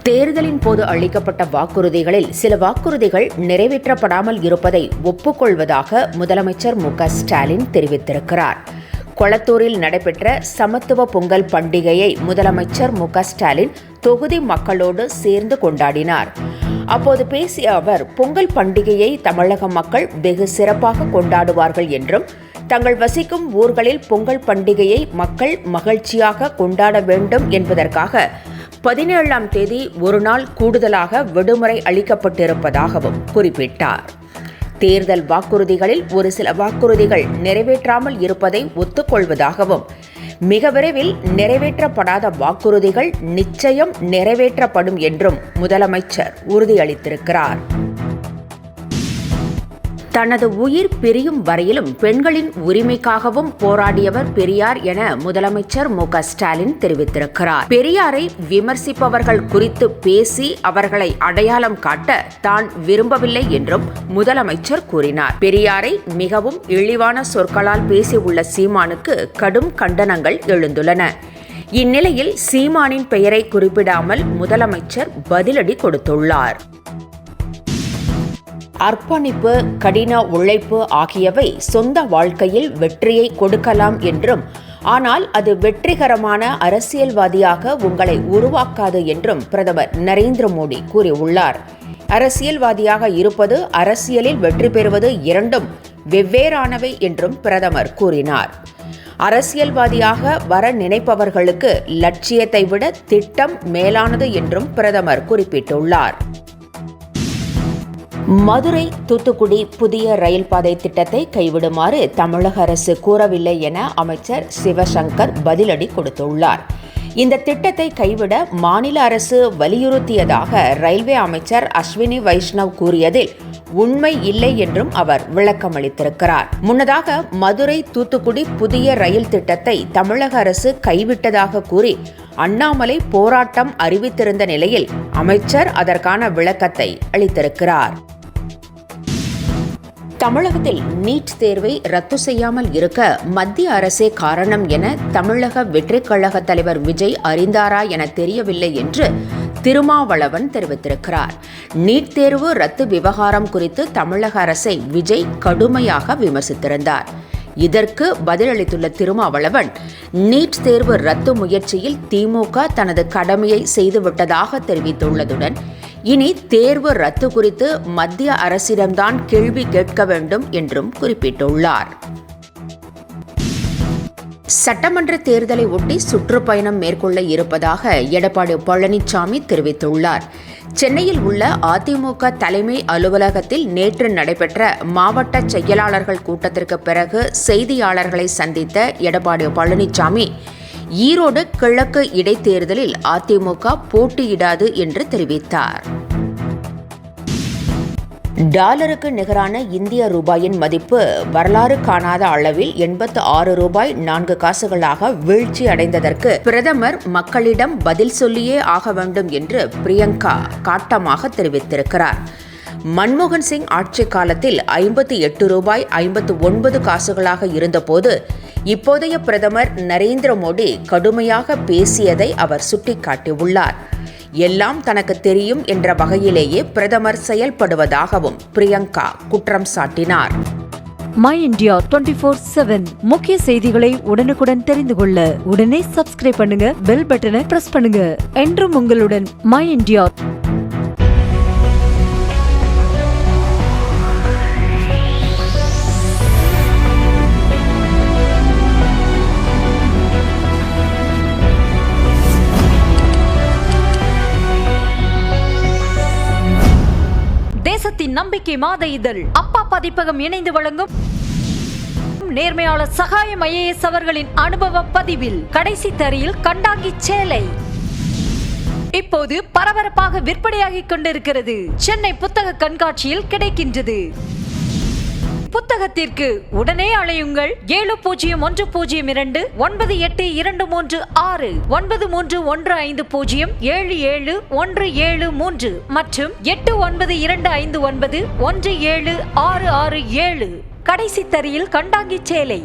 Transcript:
தேர்தலின் போது அளிக்கப்பட்ட வாக்குறுதிகளில் சில வாக்குறுதிகள் நிறைவேற்றப்படாமல் இருப்பதை ஒப்புக்கொள்வதாக முதலமைச்சர் மு.க.ஸ்டாலின் தெரிவித்திருக்கிறார். கொளத்தூரில் நடைபெற்ற சமத்துவ பொங்கல் பண்டிகையை முதலமைச்சர் மு.க.ஸ்டாலின் தொகுதி மக்களோடு சேர்ந்து கொண்டாடினார். அப்போது பேசிய அவர், பொங்கல் பண்டிகையை தமிழக மக்கள் வெகு சிறப்பாக கொண்டாடுவார்கள் என்றும், தங்கள் வசிக்கும் ஊர்களில் பொங்கல் பண்டிகையை மக்கள் மகிழ்ச்சியாக கொண்டாட வேண்டும் என்பதற்காக 17ஆம் தேதி ஒரு நாள் கூடுதலாக விடுமுறை அளிக்கப்பட்டிருப்பதாகவும் குறிப்பிட்டார். தேர்தல் வாக்குறுதிகளில் ஒரு சில வாக்குறுதிகள் நிறைவேற்றாமல் இருப்பதை ஒத்துக்கொள்வதாகவும், மிக விரைவில் நிறைவேற்றப்படாத வாக்குறுதிகள் நிச்சயம் நிறைவேற்றப்படும் என்றும் முதலமைச்சர் உறுதியளித்திருக்கிறார். தனது உயிர் பிரியும் வரையிலும் பெண்களின் உரிமைக்காகவும் போராடியவர் பெரியார் என முதலமைச்சர் மு.க.ஸ்டாலின் தெரிவித்திருக்கிறார். பெரியாரை விமர்சிப்பவர்கள் குறித்து பேசி அவர்களை அடையாளம் காட்ட தான் விரும்பவில்லை என்றும் முதலமைச்சர் கூறினார். பெரியாரை மிகவும் இழிவான சொற்களால் பேசியுள்ள சீமானுக்கு கடும் கண்டனங்கள் எழுந்துள்ளன. இந்நிலையில் சீமானின் பெயரை குறிப்பிடாமல் முதலமைச்சர் பதிலடி கொடுத்துள்ளார். அர்ப்பணிப்பு, கடின உழைப்பு ஆகியவை சொந்த வாழ்க்கையில் வெற்றியை கொடுக்கலாம் என்றும், ஆனால் அது வெற்றிகரமான அரசியல்வாதியாக உங்களை உருவாக்காது என்றும் பிரதமர் நரேந்திர மோடி கூறியுள்ளார். அரசியல்வாதியாக இருப்பது, அரசியலில் வெற்றி பெறுவது இரண்டும் வெவ்வேறானவை என்றும் பிரதமர் கூறினார். அரசியல்வாதியாக வர நினைப்பவர்களுக்கு லட்சியத்தை விட திட்டம் மேலானது என்றும் பிரதமர் குறிப்பிட்டுள்ளார். மதுரை தூத்துக்குடி புதிய ரயில் பாதை திட்டத்தை கைவிடுமாறு தமிழக அரசு கூறவில்லை என அமைச்சர் சிவசங்கர் பதிலடி கொடுத்துள்ளார். இந்த திட்டத்தை கைவிட மாநில அரசு வலியுறுத்தியதாக ரயில்வே அமைச்சர் அஸ்வினி வைஷ்ணவ் கூறியதில் உண்மை இல்லை என்றும் அவர் விளக்கமளித்திருக்கிறார். முன்னதாக மதுரை தூத்துக்குடி புதிய ரயில் திட்டத்தை தமிழக அரசு கைவிட்டதாக கூறி அண்ணாமலை போராட்டம் அறிவித்திருந்த நிலையில் அமைச்சர் அதற்கான விளக்கத்தை அளித்திருக்கிறார். தமிழகத்தில் நீட் தேர்வை ரத்து செய்யாமல் இருக்க மத்திய அரசே காரணம் என தமிழக வெற்றிக் கழக தலைவர் விஜய் அறிந்தாரா என தெரியவில்லை என்று திருமாவளவன் தெரிவித்திருக்கிறார். நீட் தேர்வு ரத்து விவகாரம் குறித்து தமிழக அரசை விஜய் கடுமையாக விமர்சித்திருந்தார். இதற்கு பதிலளித்துள்ள திருமாவளவன், நீட் தேர்வு ரத்து முயற்சியில் திமுக தனது கடமையை செய்துவிட்டதாக தெரிவித்துள்ளதுடன், இனி தேர்வு ரத்து குறித்து மத்திய அரசிடம்தான் கேள்வி கேட்க வேண்டும் என்றும் குறிப்பிட்டுள்ளார். சட்டமன்ற தேர்தலை ஒட்டி சுற்றுப்பயணம் மேற்கொள்ள இருப்பதாக எடப்பாடி பழனிசாமி தெரிவித்துள்ளார். சென்னையில் உள்ள அதிமுக தலைமை அலுவலகத்தில் நேற்று நடைபெற்ற மாவட்ட செயலாளர்கள் கூட்டத்திற்கு பிறகு செய்தியாளர்களை சந்தித்த எடப்பாடி பழனிசாமி, ஈரோடு கிழக்கு இடைத்தேர்தலில் அதிமுக போட்டியிடாது என்று தெரிவித்தார். டாலருக்கு நிகரான இந்திய ரூபாயின் மதிப்பு வரலாறு காணாத அளவில் 86 ரூபாய் 4 காசுகளாக வீழ்ச்சி அடைந்ததற்கு பிரதமர் மக்களிடம் பதில் சொல்லியே ஆக வேண்டும் என்று பிரியங்கா காட்டமாக தெரிவித்திருக்கிறார். மன்மோகன் சிங் ஆட்சி காலத்தில் 58 ரூபாய் 59 காசுகளாக இருந்தபோது இப்போதைய பிரதமர் நரேந்திர மோடி கடுமையாக பேசியதை அவர் சுட்டிக்காட்டியுள்ளார். எல்லாம் தனக்கு தெரியும் என்ற வகையிலேயே பிரதமர் செயல்படுவதாகவும் பிரியங்கா குற்றம் சாட்டினார். மை இந்தியா 24/7 முக்கிய செய்திகளை உடனுக்குடன் தெரிந்து கொள்ள உடனே சப்ஸ்கிரைப் பண்ணுங்க, பெல் பட்டனை பிரஸ் பண்ணுங்க. என்றும் உங்களுடன் மை இந்தியா. தேசத்தின் நம்பிக்கை மாத இதழ் அப்பா பதிப்பகம் இணைந்து வழங்கும் நேர்மையாளர் சகாயம் IAS அவர்களின் அனுபவ பதிவில் கடைசி தரியில் கண்டாங்கி சேலை இப்போது பரபரப்பாக விற்பனையாகிக் கொண்டிருக்கிறது. சென்னை புத்தக கண்காட்சியில் கிடைக்கின்றது. புத்தகத்திற்கு உடனே அழையுங்கள் 701002 9823 9315077173 மற்றும் 8925917667. கடைசி தரியில் கண்டாங்கி சேலை.